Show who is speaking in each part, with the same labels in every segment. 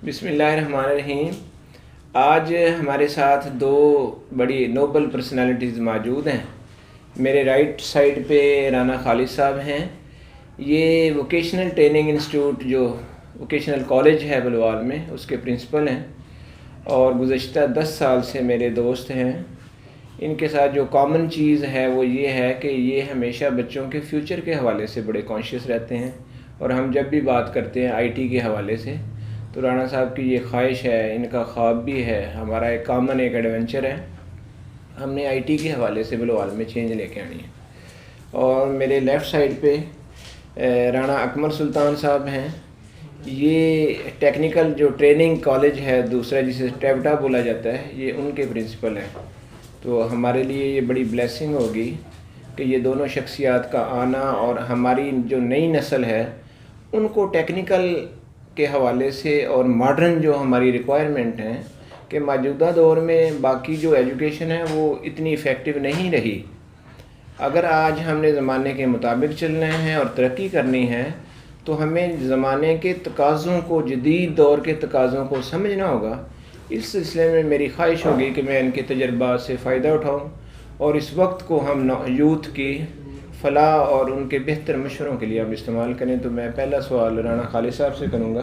Speaker 1: بسم اللہ الرحمن الرحیم۔ آج ہمارے ساتھ دو بڑی نوبل پرسنالٹیز موجود ہیں۔ میرے رائٹ سائڈ پہ رانا خالد صاحب ہیں۔ یہ ووکیشنل ٹریننگ انسٹیٹیوٹ جو ووکیشنل کالج ہے بلوال میں، اس کے پرنسپل ہیں اور گزشتہ 10 سال سے میرے دوست ہیں۔ ان کے ساتھ جو کامن چیز ہے وہ یہ ہے کہ یہ ہمیشہ بچوں کے فیوچر کے حوالے سے بڑے کانشیس رہتے ہیں، اور ہم جب بھی بات کرتے ہیں آئی ٹی کے حوالے سے تو رانا صاحب کی یہ خواہش ہے، ان کا خواب بھی ہے، ہمارا ایک کامن ایک ایڈونچر ہے، ہم نے آئی ٹی کے حوالے سے بلوال میں چینج لے کے آنی ہے۔ اور میرے لیفٹ سائڈ پہ رانا اکمل سلطان صاحب ہیں۔ یہ ٹیکنیکل جو ٹریننگ کالج ہے دوسرا جسے ٹیبٹا بولا جاتا ہے، یہ ان کے پرنسپل ہیں۔ تو ہمارے لیے یہ بڑی بلیسنگ ہوگی کہ یہ دونوں شخصیات کا آنا اور ہماری جو نئی نسل ہے ان کو ٹیکنیکل کے حوالے سے اور ماڈرن جو ہماری ریکوائرمنٹ ہیں کہ موجودہ دور میں باقی جو ایجوکیشن ہے وہ اتنی افیکٹو نہیں رہی۔ اگر آج ہم نے زمانے کے مطابق چلنا ہے اور ترقی کرنی ہے تو ہمیں زمانے کے تقاضوں کو، جدید دور کے تقاضوں کو سمجھنا ہوگا۔ اس سلسلے میں میری خواہش ہوگی کہ میں ان کے تجربات سے فائدہ اٹھاؤں اور اس وقت کو ہم یوتھ کی فلاح اور ان کے بہتر مشوروں کے لیے ہم استعمال کریں۔ تو میں پہلا سوال رانا خالد صاحب سے کروں گا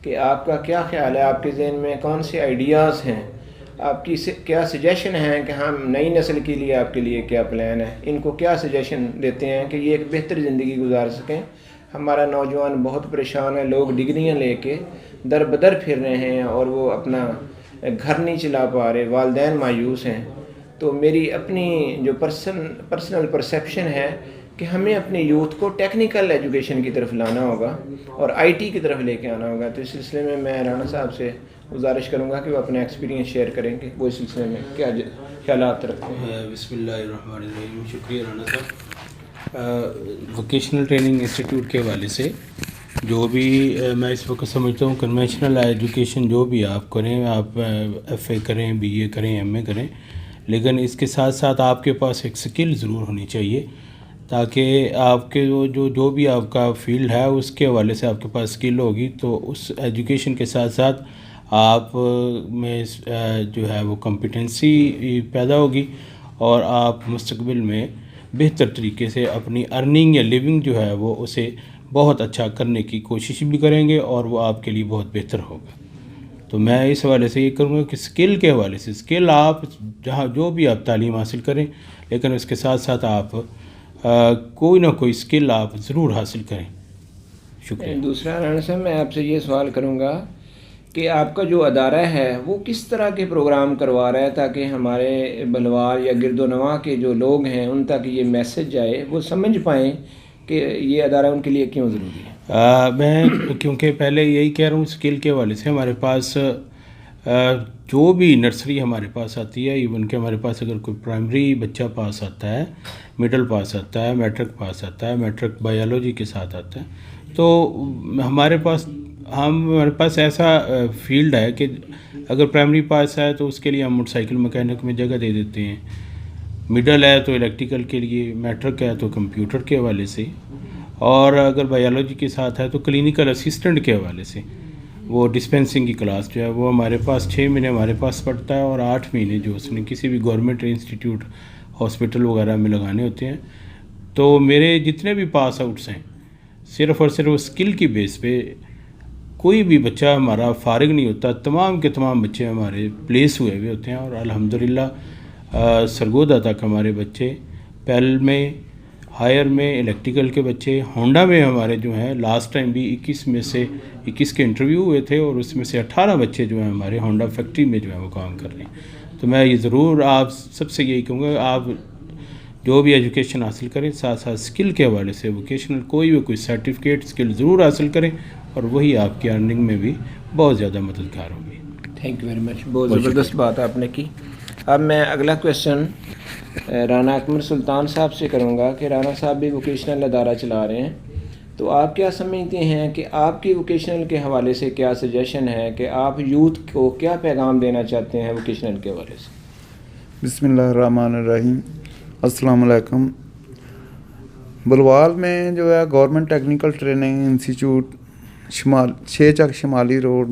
Speaker 1: کہ آپ کا کیا خیال ہے، آپ کے ذہن میں کون سے آئیڈیاز ہیں، آپ کی کیا سجیشن ہیں کہ ہم نئی نسل کے لیے، آپ کے لیے کیا پلان ہے، ان کو کیا سجیشن دیتے ہیں کہ یہ ایک بہتر زندگی گزار سکیں؟ ہمارا نوجوان بہت پریشان ہے، لوگ ڈگریاں لے کے در بدر پھر رہے ہیں اور وہ اپنا گھر نہیں چلا پا رہے، والدین مایوس ہیں۔ تو میری اپنی جو پرسنل پرسیپشن ہے کہ ہمیں اپنے یوتھ کو ٹیکنیکل ایجوکیشن کی طرف لانا ہوگا اور آئی ٹی کی طرف لے کے آنا ہوگا۔ تو اس سلسلے میں میں رانا صاحب سے گزارش کروں گا کہ وہ اپنا ایکسپیرینس شیئر کریں کہ وہ اس سلسلے میں کیا خیالات رکھتے ہیں۔
Speaker 2: بسم اللہ الرحمن الرحیم۔ شکریہ رانا صاحب۔ ووکیشنل ٹریننگ انسٹیٹیوٹ کے حوالے سے جو بھی میں اس وقت سمجھتا ہوں کنونشنل ایجوکیشن جو بھی آپ کریں، آپ ایف اے کریں، بی اے کریں، ایم اے کریں، لیکن اس کے ساتھ ساتھ آپ کے پاس ایک سکل ضرور ہونی چاہیے تاکہ آپ کے جو بھی آپ کا فیلڈ ہے اس کے حوالے سے آپ کے پاس سکل ہوگی تو اس ایجوکیشن کے ساتھ ساتھ آپ میں جو ہے وہ کمپیٹنسی پیدا ہوگی اور آپ مستقبل میں بہتر طریقے سے اپنی ارننگ یا لیونگ جو ہے وہ اسے بہت اچھا کرنے کی کوشش بھی کریں گے اور وہ آپ کے لیے بہت بہتر ہوگا۔ تو میں اس حوالے سے یہ کروں گا کہ سکل کے حوالے سے، سکل آپ جہاں جو بھی آپ تعلیم حاصل کریں لیکن اس کے ساتھ ساتھ آپ کوئی نہ کوئی سکل آپ ضرور حاصل کریں۔ شکریہ۔
Speaker 1: دوسرا رانا صاحب میں آپ سے یہ سوال کروں گا کہ آپ کا جو ادارہ ہے وہ کس طرح کے پروگرام کروا رہا ہے تاکہ ہمارے بلوال یا گرد و نواح کے جو لوگ ہیں ان تک یہ میسج جائے، وہ سمجھ پائیں کہ یہ ادارہ ان کے لیے کیوں ضروری ہے؟
Speaker 2: میں کیونکہ پہلے یہی کہہ رہا ہوں، سکل کے حوالے سے ہمارے پاس جو بھی نرسری ہمارے پاس آتی ہے، ایون کہ ہمارے پاس اگر کوئی پرائمری بچہ پاس آتا ہے، مڈل پاس آتا ہے، میٹرک پاس آتا ہے، میٹرک بایولوجی کے ساتھ آتا ہے، تو ہمارے پاس ایسا فیلڈ ہے کہ اگر پرائمری پاس ہے تو اس کے لیے ہم موٹر سائیکل مکینک میں جگہ دے دیتے ہیں، مڈل ہے تو الیکٹریکل کے لیے، میٹرک ہے تو کمپیوٹر کے حوالے سے، اور اگر بایولوجی کے ساتھ ہے تو کلینیکل اسسٹنٹ کے حوالے سے وہ ڈسپینسنگ کی کلاس جو ہے وہ ہمارے پاس 6 مہینے ہمارے پاس پڑتا ہے اور 8 مہینے جو اس نے کسی بھی گورنمنٹ انسٹیٹیوٹ ہاسپٹل وغیرہ میں لگانے ہوتے ہیں۔ تو میرے جتنے بھی پاس آؤٹس ہیں صرف اور صرف اسکل کی بیس پہ کوئی بھی بچہ ہمارا فارغ نہیں ہوتا، تمام کے تمام بچے ہمارے پلیس ہوئے ہوتے ہیں اور الحمدللہ سرگودا تک ہمارے بچے، پیل میں، ہائر میں، الیکٹریکل کے بچے، ہونڈا میں ہمارے جو ہیں لاسٹ ٹائم بھی 21 کے انٹرویو ہوئے تھے اور اس میں سے 18 بچے جو ہیں ہمارے ہونڈا فیکٹری میں جو ہے وہ کام کر رہے ہیں۔ تو میں یہ ضرور آپ سب سے یہی کہوں گا، آپ جو بھی ایجوکیشن حاصل کریں ساتھ ساتھ سکل کے حوالے سے ووکیشنل کوئی سرٹیفکیٹ سکل ضرور حاصل کریں اور وہی آپ کی ارننگ میں بھی بہت زیادہ مددگار ہوگی۔
Speaker 1: تھینک یو ویری مچ، بہت زبردست بات آپ نے کی۔ اب میں اگلا کویشچن رانا اکمل سلطان صاحب سے کروں گا کہ رانا صاحب بھی ووکیشنل ادارہ چلا رہے ہیں، تو آپ کیا سمجھتے ہیں کہ آپ کی ووکیشنل کے حوالے سے کیا سجیشن ہے کہ آپ یوتھ کو کیا پیغام دینا چاہتے ہیں ووکیشنل کے حوالے سے؟
Speaker 3: بسم اللہ الرحمن الرحیم۔ السلام علیکم۔ بلوال میں جو ہے گورنمنٹ ٹیکنیکل ٹریننگ انسٹیٹیوٹ 6 چک شمالی روڈ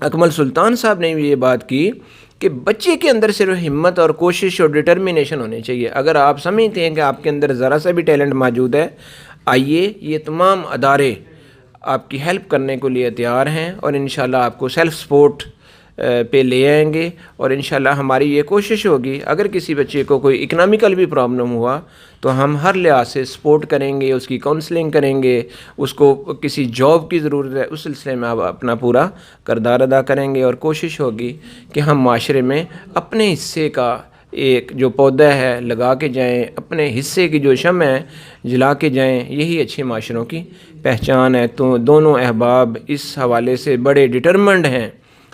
Speaker 1: اکمل سلطان صاحب نے بھی یہ بات کی کہ بچے کے اندر صرف ہمت اور کوشش اور ڈٹرمینیشن ہونی چاہیے. اگر آپ سمجھتے ہیں کہ آپ کے اندر ذرا سا بھی ٹیلنٹ موجود ہے، آئیے، یہ تمام ادارے آپ کی ہیلپ کرنے کو لیے تیار ہیں اور انشاءاللہ آپ کو سیلف سپورٹ پہ لے آئیں گے. اور انشاءاللہ ہماری یہ کوشش ہوگی اگر کسی بچے کو کوئی اکنامیکل بھی پرابلم ہوا تو ہم ہر لحاظ سے سپورٹ کریں گے، اس کی کاؤنسلنگ کریں گے، اس کو کسی جاب کی ضرورت ہے اس سلسلے میں آپ اپنا پورا کردار ادا کریں گے. اور کوشش ہوگی کہ ہم معاشرے میں اپنے حصے کا ایک جو پودا ہے لگا کے جائیں، اپنے حصے کی جو شمع ہے جلا کے جائیں. یہی اچھے معاشروں کی پہچان ہے. تو دونوں احباب اس حوالے سے بڑے ڈٹرمنڈ ہیں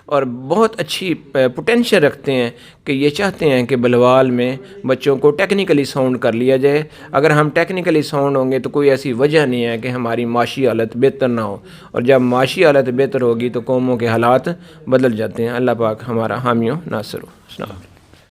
Speaker 1: اور بہت اچھی پوٹینشیل رکھتے ہیں کہ یہ چاہتے ہیں کہ بلوال میں بچوں کو ٹیکنیکلی ساؤنڈ کر لیا جائے. اگر ہم ٹیکنیکلی ساؤنڈ ہوں گے تو کوئی ایسی وجہ نہیں ہے کہ ہماری معاشی حالت بہتر نہ ہو، اور جب معاشی حالت بہتر ہوگی تو قوموں کے حالات بدل جاتے ہیں. اللہ پاک ہمارا حامی و ناصر ہو. السلام علیکم.